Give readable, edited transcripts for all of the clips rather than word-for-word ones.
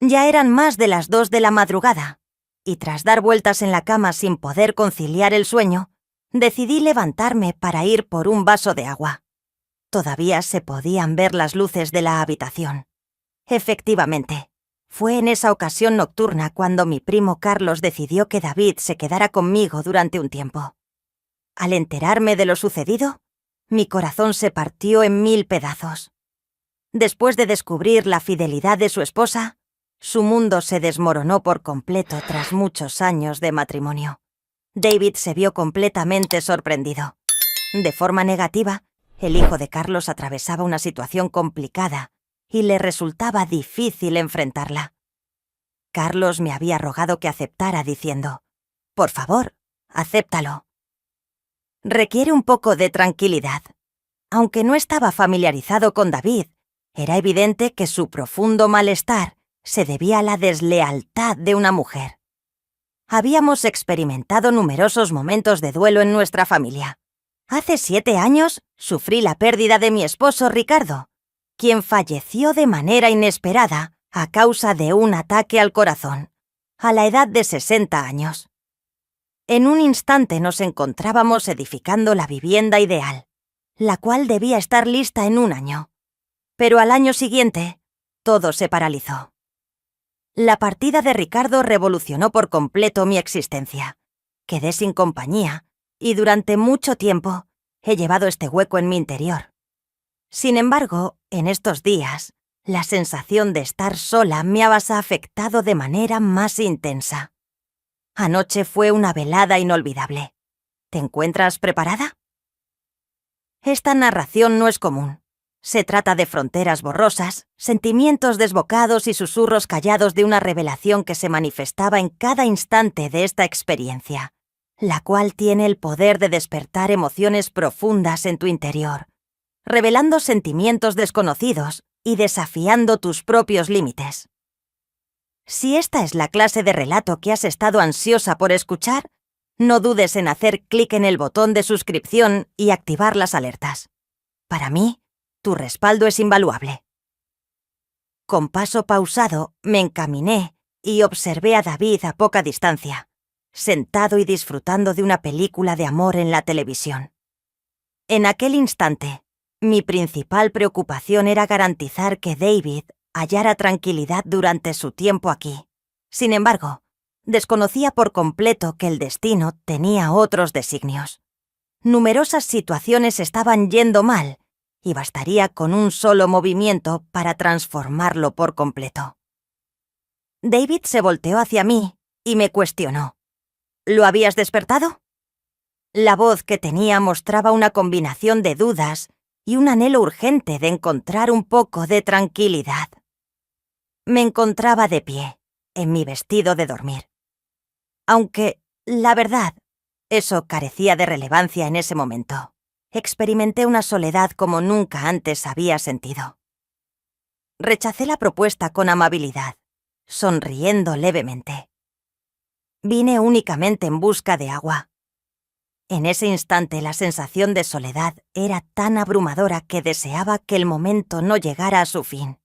Ya eran más de las 2 de la madrugada, y tras dar vueltas en la cama sin poder conciliar el sueño, decidí levantarme para ir por un vaso de agua. Todavía se podían ver las luces de la habitación. Efectivamente, fue en esa ocasión nocturna cuando mi primo Carlos decidió que David se quedara conmigo durante un tiempo. Al enterarme de lo sucedido, mi corazón se partió en 1000 pedazos. Después de descubrir la fidelidad de su esposa, su mundo se desmoronó por completo tras muchos años de matrimonio. David se vio completamente sorprendido. De forma negativa, el hijo de Carlos atravesaba una situación complicada y le resultaba difícil enfrentarla. Carlos me había rogado que aceptara diciendo: «Por favor, acéptalo». Requiere un poco de tranquilidad. Aunque no estaba familiarizado con David, era evidente que su profundo malestar se debía a la deslealtad de una mujer. Habíamos experimentado numerosos momentos de duelo en nuestra familia. Hace 7 años sufrí la pérdida de mi esposo Ricardo, quien falleció de manera inesperada a causa de un ataque al corazón, a la edad de 60 años. En un instante nos encontrábamos edificando la vivienda ideal, la cual debía estar lista en 1 año. Pero al año siguiente, todo se paralizó. La partida de Ricardo revolucionó por completo mi existencia. Quedé sin compañía y durante mucho tiempo he llevado este hueco en mi interior. Sin embargo, en estos días, la sensación de estar sola me ha afectado de manera más intensa. Anoche fue una velada inolvidable. ¿Te encuentras preparada? Esta narración no es común. Se trata de fronteras borrosas, sentimientos desbocados y susurros callados de una revelación que se manifestaba en cada instante de esta experiencia, la cual tiene el poder de despertar emociones profundas en tu interior, revelando sentimientos desconocidos y desafiando tus propios límites. Si esta es la clase de relato que has estado ansiosa por escuchar, no dudes en hacer clic en el botón de suscripción y activar las alertas. Para mí, tu respaldo es invaluable. Con paso pausado, me encaminé y observé a David a poca distancia, sentado y disfrutando de una película de amor en la televisión. En aquel instante, mi principal preocupación era garantizar que David hallara tranquilidad durante su tiempo aquí. Sin embargo, desconocía por completo que el destino tenía otros designios. Numerosas situaciones estaban yendo mal, y bastaría con un solo movimiento para transformarlo por completo. David se volteó hacia mí y me cuestionó. ¿Lo habías despertado? La voz que tenía mostraba una combinación de dudas y un anhelo urgente de encontrar un poco de tranquilidad. Me encontraba de pie, en mi vestido de dormir. Aunque, la verdad, eso carecía de relevancia en ese momento. Experimenté una soledad como nunca antes había sentido. Rechacé la propuesta con amabilidad, sonriendo levemente. Vine únicamente en busca de agua. En ese instante la sensación de soledad era tan abrumadora que deseaba que el momento no llegara a su fin.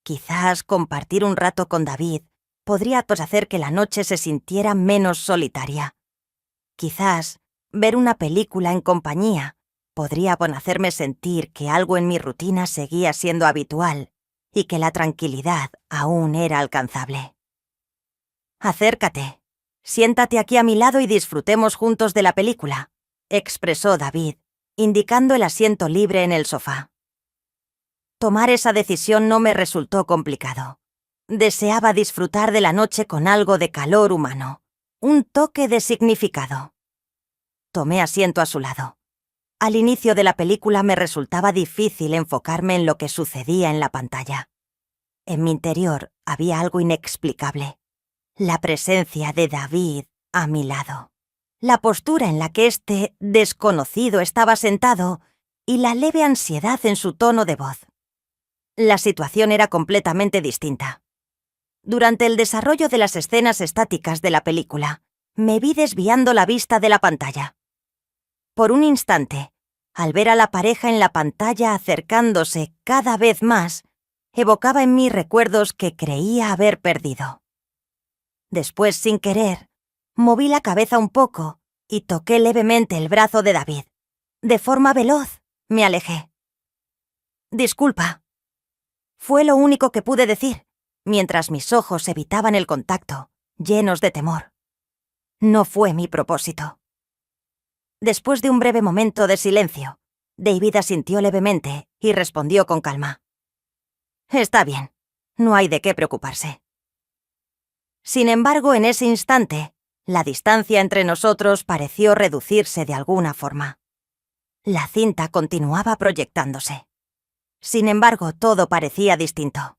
Quizás compartir un rato con David podría hacer que la noche se sintiera menos solitaria. Quizás ver una película en compañía podría hacerme sentir que algo en mi rutina seguía siendo habitual y que la tranquilidad aún era alcanzable. «Acércate, siéntate aquí a mi lado y disfrutemos juntos de la película», expresó David, indicando el asiento libre en el sofá. Tomar esa decisión no me resultó complicado. Deseaba disfrutar de la noche con algo de calor humano, un toque de significado. Tomé asiento a su lado. Al inicio de la película me resultaba difícil enfocarme en lo que sucedía en la pantalla. En mi interior había algo inexplicable. La presencia de David a mi lado. La postura en la que este desconocido estaba sentado y la leve ansiedad en su tono de voz. La situación era completamente distinta. Durante el desarrollo de las escenas estáticas de la película, me vi desviando la vista de la pantalla. Por un instante, al ver a la pareja en la pantalla acercándose cada vez más, evocaba en mí recuerdos que creía haber perdido. Después, sin querer, moví la cabeza un poco y toqué levemente el brazo de David. De forma veloz, me alejé. «Disculpa». Fue lo único que pude decir, mientras mis ojos evitaban el contacto, llenos de temor. No fue mi propósito. Después de un breve momento de silencio, David asintió levemente y respondió con calma. «Está bien, no hay de qué preocuparse». Sin embargo, en ese instante, la distancia entre nosotros pareció reducirse de alguna forma. La cinta continuaba proyectándose. Sin embargo, todo parecía distinto.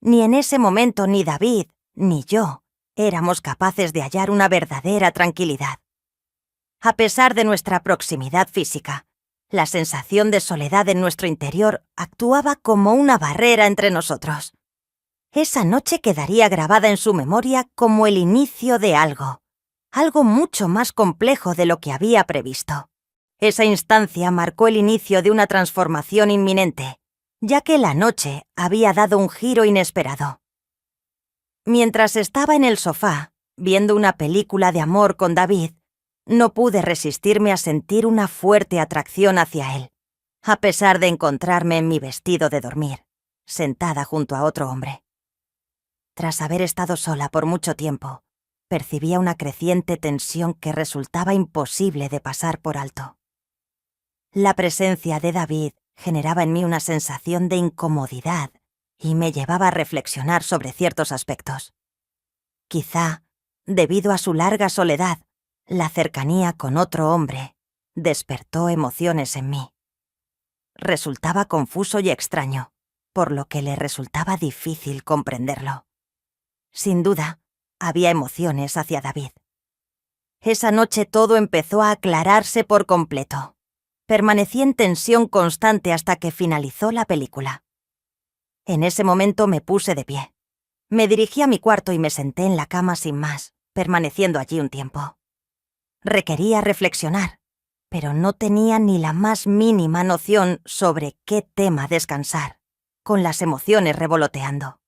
Ni en ese momento ni David, ni yo, éramos capaces de hallar una verdadera tranquilidad. A pesar de nuestra proximidad física, la sensación de soledad en nuestro interior actuaba como una barrera entre nosotros. Esa noche quedaría grabada en su memoria como el inicio de algo mucho más complejo de lo que había previsto. Esa instancia marcó el inicio de una transformación inminente, ya que la noche había dado un giro inesperado. Mientras estaba en el sofá, viendo una película de amor con David, no pude resistirme a sentir una fuerte atracción hacia él, a pesar de encontrarme en mi vestido de dormir, sentada junto a otro hombre. Tras haber estado sola por mucho tiempo, percibía una creciente tensión que resultaba imposible de pasar por alto. La presencia de David generaba en mí una sensación de incomodidad y me llevaba a reflexionar sobre ciertos aspectos. Quizá, debido a su larga soledad, la cercanía con otro hombre despertó emociones en mí. Resultaba confuso y extraño, por lo que le resultaba difícil comprenderlo. Sin duda, había emociones hacia David. Esa noche todo empezó a aclararse por completo. Permanecí en tensión constante hasta que finalizó la película. En ese momento me puse de pie. Me dirigí a mi cuarto y me senté en la cama sin más, permaneciendo allí un tiempo. Requería reflexionar, pero no tenía ni la más mínima noción sobre qué tema descansar, con las emociones revoloteando.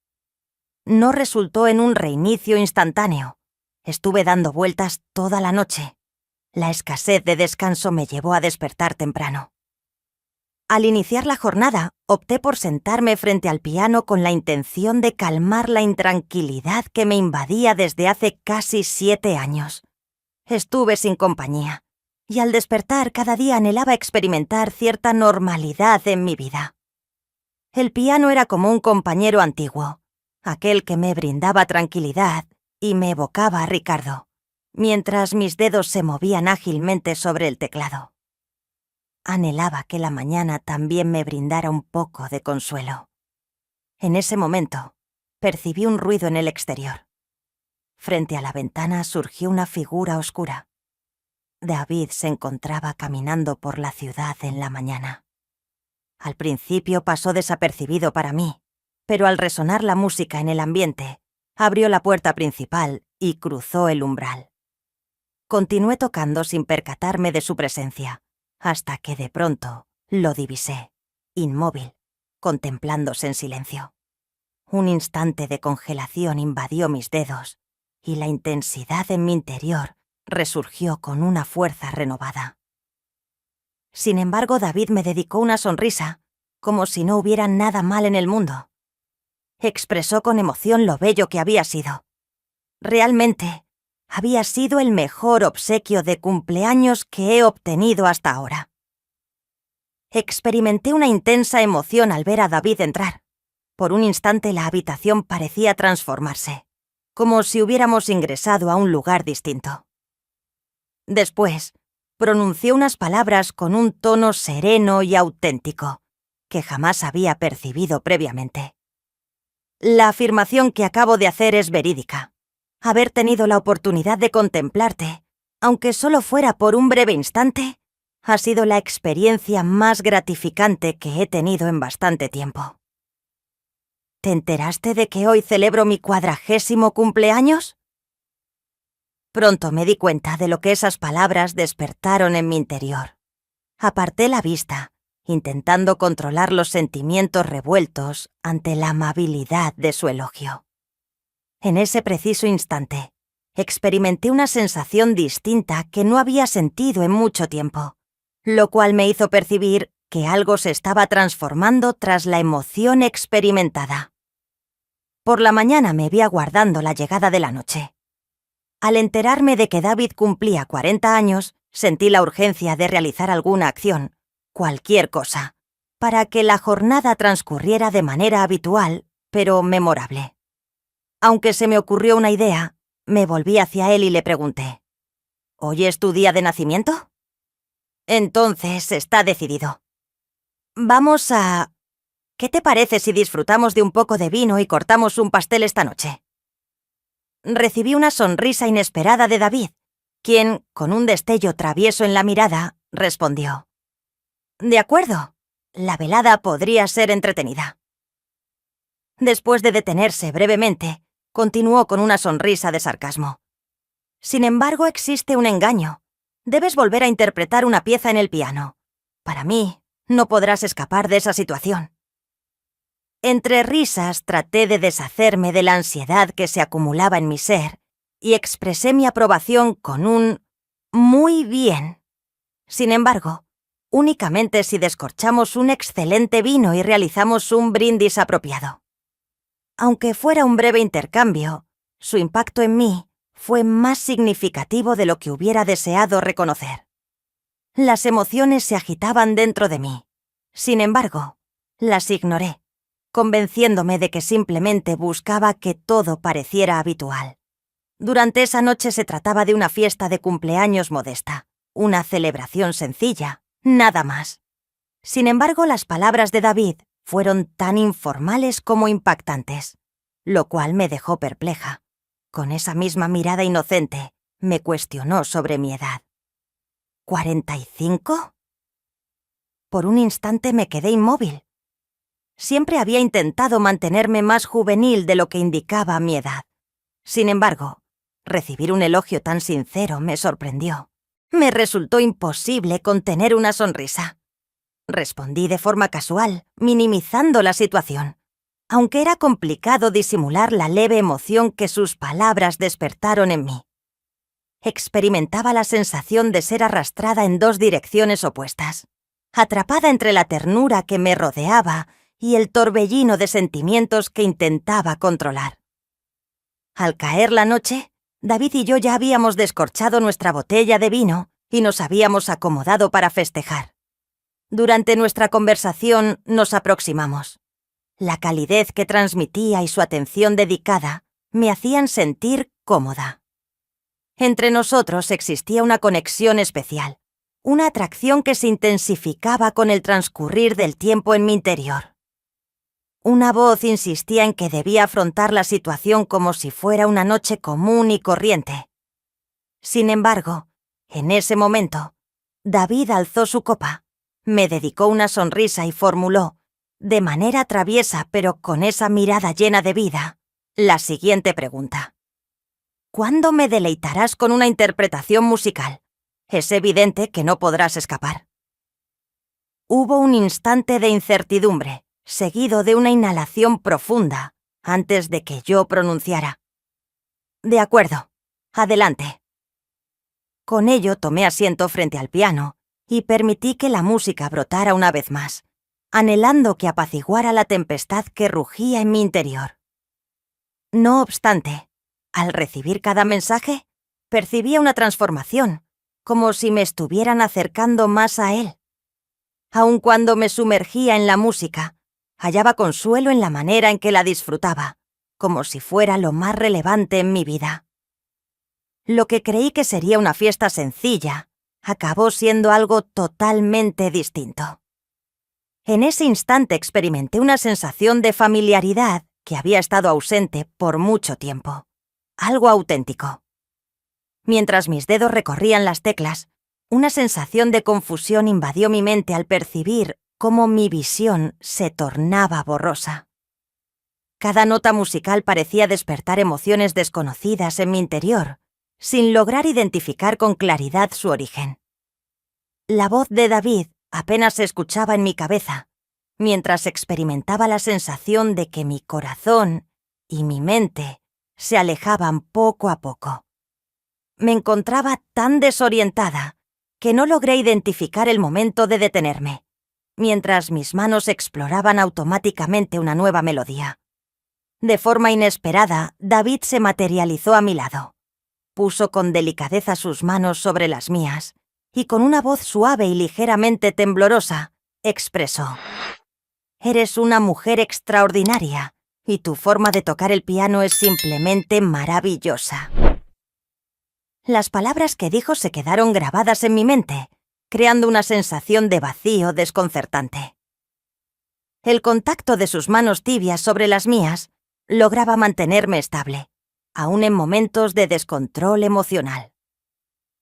No resultó en un reinicio instantáneo. Estuve dando vueltas toda la noche. La escasez de descanso me llevó a despertar temprano. Al iniciar la jornada, opté por sentarme frente al piano con la intención de calmar la intranquilidad que me invadía desde hace casi 7 años. Estuve sin compañía, y al despertar cada día anhelaba experimentar cierta normalidad en mi vida. El piano era como un compañero antiguo, aquel que me brindaba tranquilidad y me evocaba a Ricardo, mientras mis dedos se movían ágilmente sobre el teclado. Anhelaba que la mañana también me brindara un poco de consuelo. En ese momento, percibí un ruido en el exterior. Frente a la ventana surgió una figura oscura. David se encontraba caminando por la ciudad en la mañana. Al principio pasó desapercibido para mí, pero al resonar la música en el ambiente, abrió la puerta principal y cruzó el umbral. Continué tocando sin percatarme de su presencia, hasta que de pronto lo divisé, inmóvil, contemplándose en silencio. Un instante de congelación invadió mis dedos, y la intensidad en mi interior resurgió con una fuerza renovada. Sin embargo, David me dedicó una sonrisa, como si no hubiera nada mal en el mundo. Expresó con emoción lo bello que había sido. Realmente, había sido el mejor obsequio de cumpleaños que he obtenido hasta ahora. Experimenté una intensa emoción al ver a David entrar. Por un instante la habitación parecía transformarse, como si hubiéramos ingresado a un lugar distinto. Después, pronunció unas palabras con un tono sereno y auténtico, que jamás había percibido previamente. La afirmación que acabo de hacer es verídica. Haber tenido la oportunidad de contemplarte, aunque solo fuera por un breve instante, ha sido la experiencia más gratificante que he tenido en bastante tiempo. ¿Te enteraste de que hoy celebro mi 40º cumpleaños? Pronto me di cuenta de lo que esas palabras despertaron en mi interior. Aparté la vista intentando controlar los sentimientos revueltos ante la amabilidad de su elogio. En ese preciso instante, experimenté una sensación distinta que no había sentido en mucho tiempo, lo cual me hizo percibir que algo se estaba transformando tras la emoción experimentada. Por la mañana me vi aguardando la llegada de la noche. Al enterarme de que David cumplía 40 años, sentí la urgencia de realizar alguna acción, cualquier cosa, para que la jornada transcurriera de manera habitual, pero memorable. Aunque se me ocurrió una idea, me volví hacia él y le pregunté: ¿Hoy es tu día de nacimiento? Entonces está decidido. Vamos a... ¿Qué te parece si disfrutamos de un poco de vino y cortamos un pastel esta noche? Recibí una sonrisa inesperada de David, quien, con un destello travieso en la mirada, respondió: De acuerdo, la velada podría ser entretenida. Después de detenerse brevemente, continuó con una sonrisa de sarcasmo. Sin embargo, existe un engaño. Debes volver a interpretar una pieza en el piano. Para mí, no podrás escapar de esa situación. Entre risas traté de deshacerme de la ansiedad que se acumulaba en mi ser y expresé mi aprobación con un «muy bien». Sin embargo, únicamente si descorchamos un excelente vino y realizamos un brindis apropiado. Aunque fuera un breve intercambio, su impacto en mí fue más significativo de lo que hubiera deseado reconocer. Las emociones se agitaban dentro de mí. Sin embargo, las ignoré, convenciéndome de que simplemente buscaba que todo pareciera habitual. Durante esa noche se trataba de una fiesta de cumpleaños modesta, una celebración sencilla, nada más. Sin embargo, las palabras de David fueron tan informales como impactantes, lo cual me dejó perpleja. Con esa misma mirada inocente, me cuestionó sobre mi edad. ¿45? Por un instante me quedé inmóvil. Siempre había intentado mantenerme más juvenil de lo que indicaba mi edad. Sin embargo, recibir un elogio tan sincero me sorprendió. Me resultó imposible contener una sonrisa. Respondí de forma casual, minimizando la situación, aunque era complicado disimular la leve emoción que sus palabras despertaron en mí. Experimentaba la sensación de ser arrastrada en dos direcciones opuestas, atrapada entre la ternura que me rodeaba y el torbellino de sentimientos que intentaba controlar. Al caer la noche, David y yo ya habíamos descorchado nuestra botella de vino y nos habíamos acomodado para festejar. Durante nuestra conversación nos aproximamos. La calidez que transmitía y su atención dedicada me hacían sentir cómoda. Entre nosotros existía una conexión especial, una atracción que se intensificaba con el transcurrir del tiempo en mi interior. Una voz insistía en que debía afrontar la situación como si fuera una noche común y corriente. Sin embargo, en ese momento, David alzó su copa, me dedicó una sonrisa y formuló, de manera traviesa pero con esa mirada llena de vida, la siguiente pregunta: ¿cuándo me deleitarás con una interpretación musical? Es evidente que no podrás escapar. Hubo un instante de incertidumbre, seguido de una inhalación profunda, antes de que yo pronunciara: De acuerdo, adelante. Con ello tomé asiento frente al piano y permití que la música brotara una vez más, anhelando que apaciguara la tempestad que rugía en mi interior. No obstante, al recibir cada mensaje, percibía una transformación, como si me estuvieran acercando más a él. Aun cuando me sumergía en la música, hallaba consuelo en la manera en que la disfrutaba, como si fuera lo más relevante en mi vida. Lo que creí que sería una fiesta sencilla, acabó siendo algo totalmente distinto. En ese instante experimenté una sensación de familiaridad que había estado ausente por mucho tiempo, algo auténtico. Mientras mis dedos recorrían las teclas, una sensación de confusión invadió mi mente al percibir cómo mi visión se tornaba borrosa. Cada nota musical parecía despertar emociones desconocidas en mi interior, sin lograr identificar con claridad su origen. La voz de David apenas se escuchaba en mi cabeza, mientras experimentaba la sensación de que mi corazón y mi mente se alejaban poco a poco. Me encontraba tan desorientada que no logré identificar el momento de detenerme, mientras mis manos exploraban automáticamente una nueva melodía. De forma inesperada, David se materializó a mi lado. Puso con delicadeza sus manos sobre las mías y con una voz suave y ligeramente temblorosa, expresó: «Eres una mujer extraordinaria y tu forma de tocar el piano es simplemente maravillosa». Las palabras que dijo se quedaron grabadas en mi mente, creando una sensación de vacío desconcertante. El contacto de sus manos tibias sobre las mías lograba mantenerme estable, aún en momentos de descontrol emocional.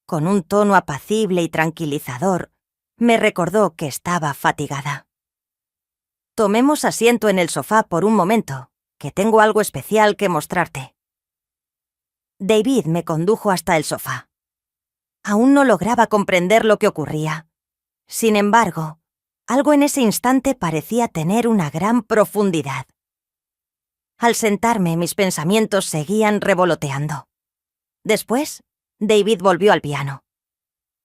Con un tono apacible y tranquilizador, me recordó que estaba fatigada. «Tomemos asiento en el sofá por un momento, que tengo algo especial que mostrarte». David me condujo hasta el sofá. Aún no lograba comprender lo que ocurría. Sin embargo, algo en ese instante parecía tener una gran profundidad. Al sentarme, mis pensamientos seguían revoloteando. Después, David volvió al piano.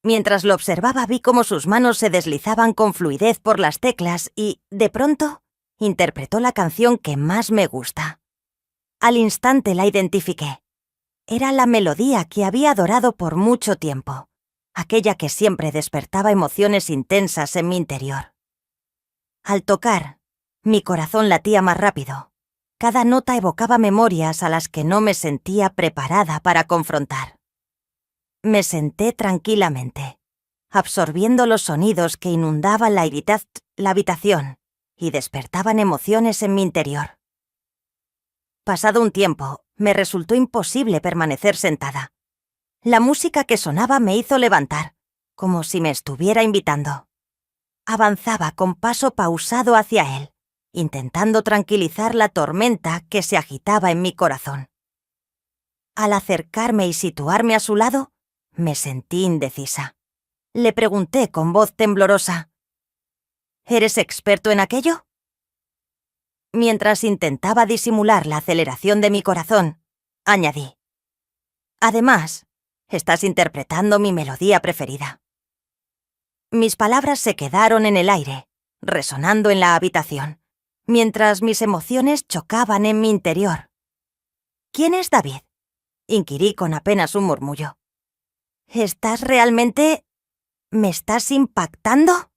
Mientras lo observaba, vi cómo sus manos se deslizaban con fluidez por las teclas y, de pronto, interpretó la canción que más me gusta. Al instante la identifiqué. Era la melodía que había adorado por mucho tiempo, aquella que siempre despertaba emociones intensas en mi interior. Al tocar, mi corazón latía más rápido. Cada nota evocaba memorias a las que no me sentía preparada para confrontar. Me senté tranquilamente, absorbiendo los sonidos que inundaban la habitación y despertaban emociones en mi interior. Pasado un tiempo, me resultó imposible permanecer sentada. La música que sonaba me hizo levantar, como si me estuviera invitando. Avanzaba con paso pausado hacia él, intentando tranquilizar la tormenta que se agitaba en mi corazón. Al acercarme y situarme a su lado, me sentí indecisa. Le pregunté con voz temblorosa: «¿Eres experto en aquello?». Mientras intentaba disimular la aceleración de mi corazón, añadí: «Además, estás interpretando mi melodía preferida». Mis palabras se quedaron en el aire, resonando en la habitación, mientras mis emociones chocaban en mi interior. «¿Quién es David?», inquirí con apenas un murmullo. «¿Estás realmente... me estás impactando?».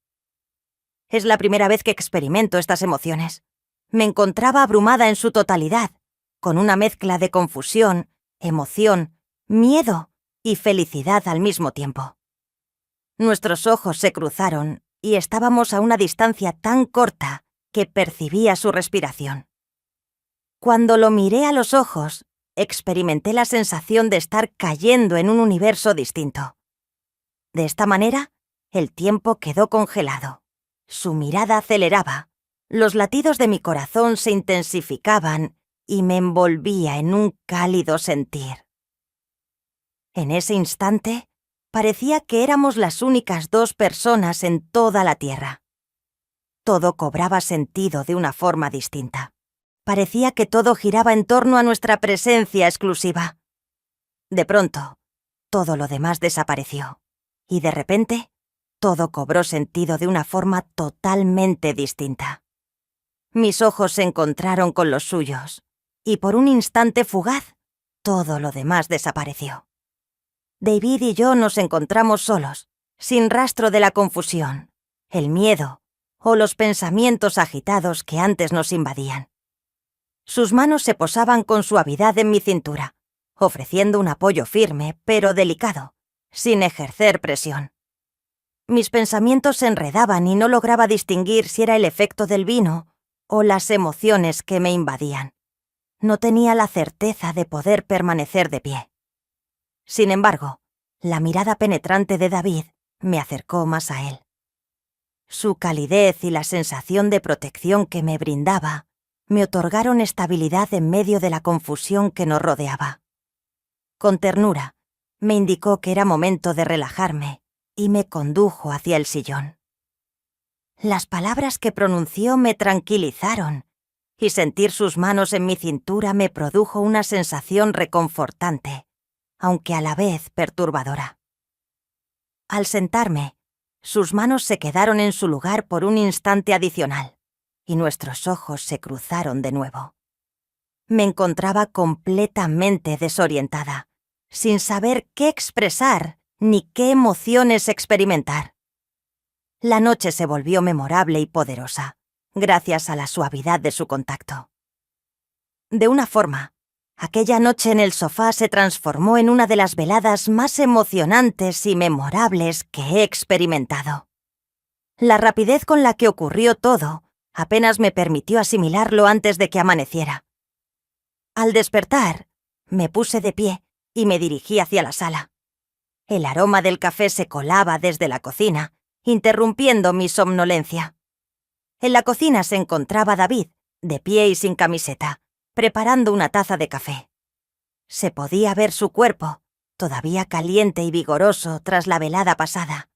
Es la primera vez que experimento estas emociones. Me encontraba abrumada en su totalidad, con una mezcla de confusión, emoción, miedo y felicidad al mismo tiempo. Nuestros ojos se cruzaron y estábamos a una distancia tan corta que percibía su respiración. Cuando lo miré a los ojos, experimenté la sensación de estar cayendo en un universo distinto. De esta manera, el tiempo quedó congelado. Su mirada aceleraba. Los latidos de mi corazón se intensificaban y me envolvía en un cálido sentir. En ese instante, parecía que éramos las únicas dos personas en toda la Tierra. Todo cobraba sentido de una forma distinta. Parecía que todo giraba en torno a nuestra presencia exclusiva. De pronto, todo lo demás desapareció, y de repente, todo cobró sentido de una forma totalmente distinta. Mis ojos se encontraron con los suyos, y por un instante fugaz, todo lo demás desapareció. David y yo nos encontramos solos, sin rastro de la confusión, el miedo o los pensamientos agitados que antes nos invadían. Sus manos se posaban con suavidad en mi cintura, ofreciendo un apoyo firme pero delicado, sin ejercer presión. Mis pensamientos se enredaban y no lograba distinguir si era el efecto del vino o las emociones que me invadían. No tenía la certeza de poder permanecer de pie. Sin embargo, la mirada penetrante de David me acercó más a él. Su calidez y la sensación de protección que me brindaba me otorgaron estabilidad en medio de la confusión que nos rodeaba. Con ternura, me indicó que era momento de relajarme y me condujo hacia el sillón. Las palabras que pronunció me tranquilizaron, y sentir sus manos en mi cintura me produjo una sensación reconfortante, aunque a la vez perturbadora. Al sentarme, sus manos se quedaron en su lugar por un instante adicional, y nuestros ojos se cruzaron de nuevo. Me encontraba completamente desorientada, sin saber qué expresar ni qué emociones experimentar. La noche se volvió memorable y poderosa, gracias a la suavidad de su contacto. De una forma, aquella noche en el sofá se transformó en una de las veladas más emocionantes y memorables que he experimentado. La rapidez con la que ocurrió todo apenas me permitió asimilarlo antes de que amaneciera. Al despertar, me puse de pie y me dirigí hacia la sala. El aroma del café se colaba desde la cocina, interrumpiendo mi somnolencia. En la cocina se encontraba David, de pie y sin camiseta, preparando una taza de café. Se podía ver su cuerpo, todavía caliente y vigoroso tras la velada pasada,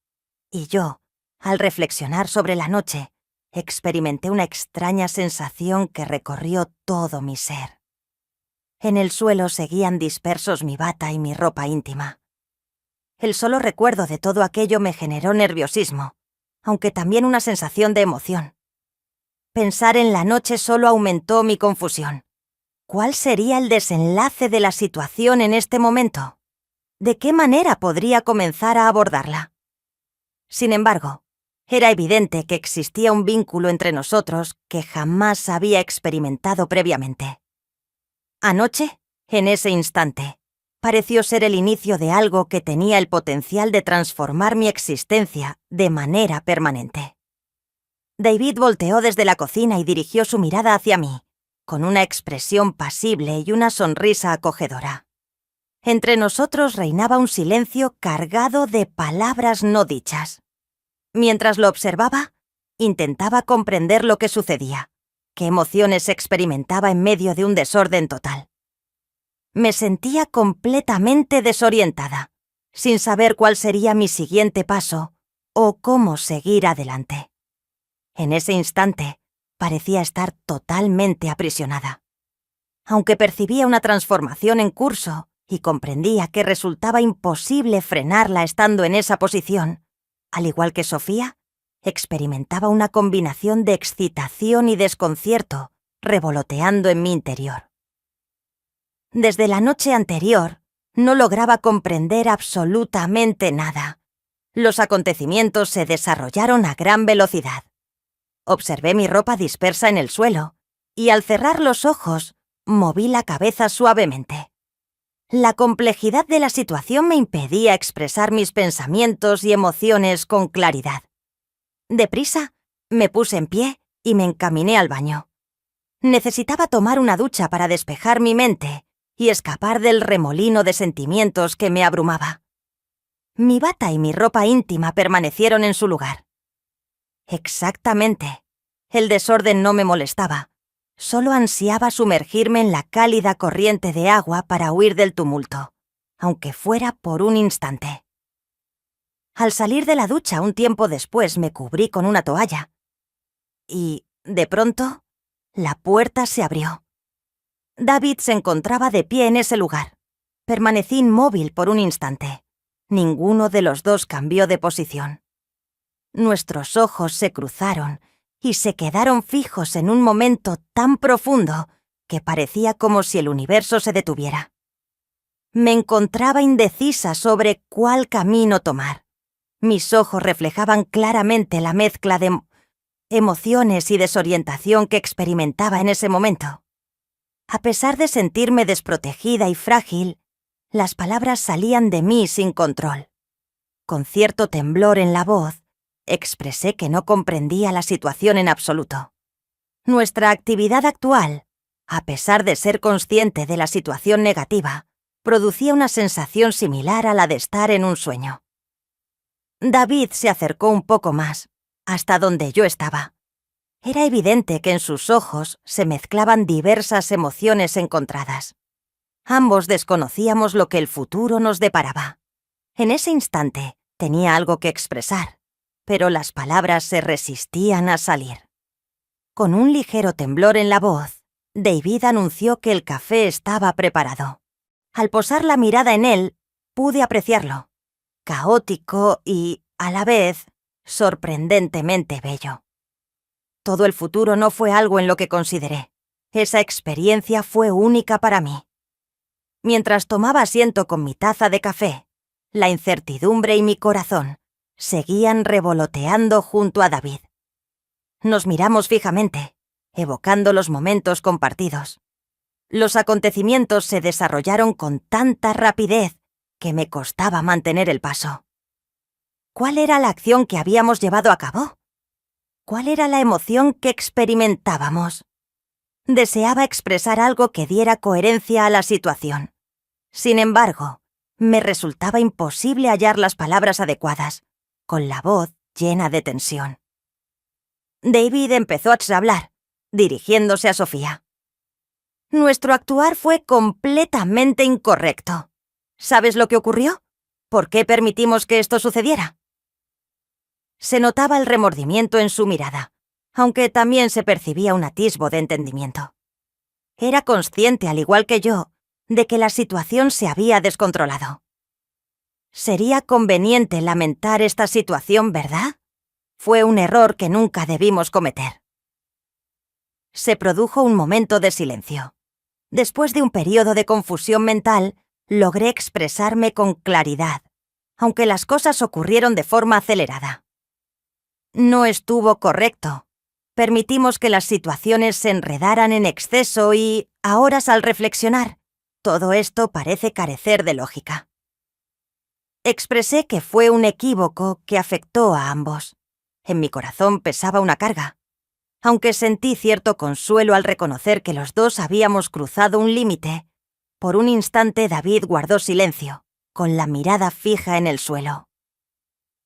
y yo, al reflexionar sobre la noche, experimenté una extraña sensación que recorrió todo mi ser. En el suelo seguían dispersos mi bata y mi ropa íntima. El solo recuerdo de todo aquello me generó nerviosismo, aunque también una sensación de emoción. Pensar en la noche solo aumentó mi confusión. ¿Cuál sería el desenlace de la situación en este momento? ¿De qué manera podría comenzar a abordarla? Sin embargo, era evidente que existía un vínculo entre nosotros que jamás había experimentado previamente. Anoche, en ese instante, pareció ser el inicio de algo que tenía el potencial de transformar mi existencia de manera permanente. David volteó desde la cocina y dirigió su mirada hacia mí, con una expresión pasible y una sonrisa acogedora. Entre nosotros reinaba un silencio cargado de palabras no dichas. Mientras lo observaba, intentaba comprender lo que sucedía, qué emociones experimentaba en medio de un desorden total. Me sentía completamente desorientada, sin saber cuál sería mi siguiente paso o cómo seguir adelante. En ese instante, parecía estar totalmente aprisionada. Aunque percibía una transformación en curso y comprendía que resultaba imposible frenarla estando en esa posición, al igual que Sofía, experimentaba una combinación de excitación y desconcierto revoloteando en mi interior. Desde la noche anterior, no lograba comprender absolutamente nada. Los acontecimientos se desarrollaron a gran velocidad. Observé mi ropa dispersa en el suelo y al cerrar los ojos, moví la cabeza suavemente. La complejidad de la situación me impedía expresar mis pensamientos y emociones con claridad. Deprisa, me puse en pie y me encaminé al baño. Necesitaba tomar una ducha para despejar mi mente y escapar del remolino de sentimientos que me abrumaba. Mi bata y mi ropa íntima permanecieron en su lugar. Exactamente. El desorden no me molestaba. Solo ansiaba sumergirme en la cálida corriente de agua para huir del tumulto, aunque fuera por un instante. Al salir de la ducha un tiempo después me cubrí con una toalla. Y, de pronto, la puerta se abrió. David se encontraba de pie en ese lugar. Permanecí inmóvil por un instante. Ninguno de los dos cambió de posición. Nuestros ojos se cruzaron y se quedaron fijos en un momento tan profundo que parecía como si el universo se detuviera. Me encontraba indecisa sobre cuál camino tomar. Mis ojos reflejaban claramente la mezcla de emociones y desorientación que experimentaba en ese momento. A pesar de sentirme desprotegida y frágil, las palabras salían de mí sin control. Con cierto temblor en la voz, expresé que no comprendía la situación en absoluto. Nuestra actividad actual, a pesar de ser consciente de la situación negativa, producía una sensación similar a la de estar en un sueño. David se acercó un poco más, hasta donde yo estaba. Era evidente que en sus ojos se mezclaban diversas emociones encontradas. Ambos desconocíamos lo que el futuro nos deparaba. En ese instante tenía algo que expresar, pero las palabras se resistían a salir. Con un ligero temblor en la voz, David anunció que el café estaba preparado. Al posar la mirada en él, pude apreciarlo. Caótico y, a la vez, sorprendentemente bello. Todo el futuro no fue algo en lo que consideré. Esa experiencia fue única para mí. Mientras tomaba asiento con mi taza de café, la incertidumbre y mi corazón seguían revoloteando junto a David. Nos miramos fijamente, evocando los momentos compartidos. Los acontecimientos se desarrollaron con tanta rapidez que me costaba mantener el paso. ¿Cuál era la acción que habíamos llevado a cabo? ¿Cuál era la emoción que experimentábamos? Deseaba expresar algo que diera coherencia a la situación. Sin embargo, me resultaba imposible hallar las palabras adecuadas, con la voz llena de tensión. David empezó a hablar, dirigiéndose a Sofía. Nuestro actuar fue completamente incorrecto. ¿Sabes lo que ocurrió? ¿Por qué permitimos que esto sucediera? Se notaba el remordimiento en su mirada, aunque también se percibía un atisbo de entendimiento. Era consciente, al igual que yo, de que la situación se había descontrolado. Sería conveniente lamentar esta situación, ¿verdad? Fue un error que nunca debimos cometer. Se produjo un momento de silencio. Después de un periodo de confusión mental, logré expresarme con claridad, aunque las cosas ocurrieron de forma acelerada. No estuvo correcto. Permitimos que las situaciones se enredaran en exceso y, a horas al reflexionar, todo esto parece carecer de lógica. Expresé que fue un equívoco que afectó a ambos. En mi corazón pesaba una carga, aunque sentí cierto consuelo al reconocer que los dos habíamos cruzado un límite. Por un instante David guardó silencio, con la mirada fija en el suelo.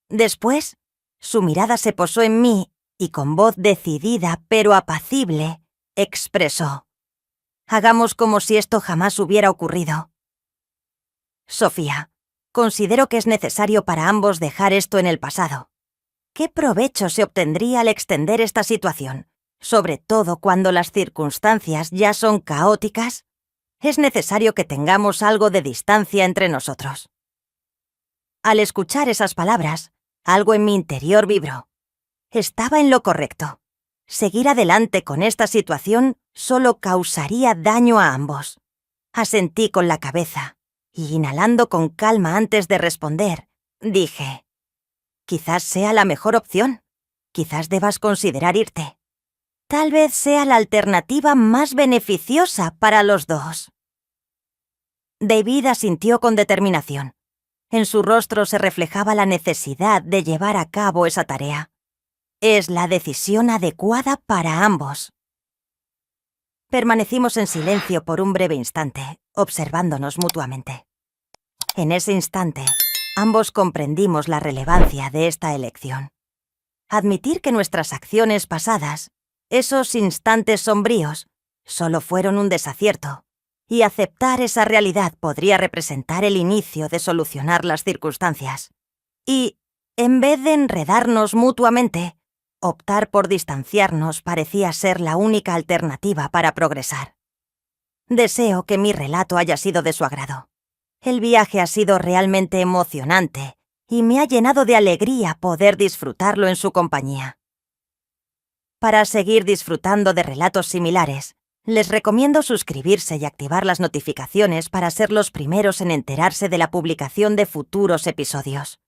Después, su mirada se posó en mí y con voz decidida pero apacible, expresó: «Hagamos como si esto jamás hubiera ocurrido. Sofía, considero que es necesario para ambos dejar esto en el pasado. ¿Qué provecho se obtendría al extender esta situación, sobre todo cuando las circunstancias ya son caóticas? Es necesario que tengamos algo de distancia entre nosotros». Al escuchar esas palabras, algo en mi interior vibró. Estaba en lo correcto. Seguir adelante con esta situación solo causaría daño a ambos. Asentí con la cabeza y, inhalando con calma antes de responder, dije: «Quizás sea la mejor opción. Quizás debas considerar irte. Tal vez sea la alternativa más beneficiosa para los dos». David asintió con determinación. En su rostro se reflejaba la necesidad de llevar a cabo esa tarea. Es la decisión adecuada para ambos. Permanecimos en silencio por un breve instante, observándonos mutuamente. En ese instante, ambos comprendimos la relevancia de esta elección. Admitir que nuestras acciones pasadas, esos instantes sombríos, solo fueron un desacierto, y aceptar esa realidad podría representar el inicio de solucionar las circunstancias. Y, en vez de enredarnos mutuamente, optar por distanciarnos parecía ser la única alternativa para progresar. Deseo que mi relato haya sido de su agrado. El viaje ha sido realmente emocionante y me ha llenado de alegría poder disfrutarlo en su compañía. Para seguir disfrutando de relatos similares, les recomiendo suscribirse y activar las notificaciones para ser los primeros en enterarse de la publicación de futuros episodios.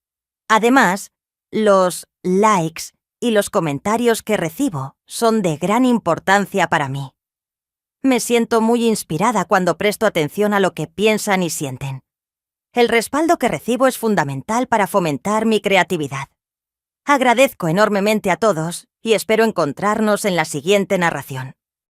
Además, los likes y los comentarios que recibo son de gran importancia para mí. Me siento muy inspirada cuando presto atención a lo que piensan y sienten. El respaldo que recibo es fundamental para fomentar mi creatividad. Agradezco enormemente a todos y espero encontrarnos en la siguiente narración.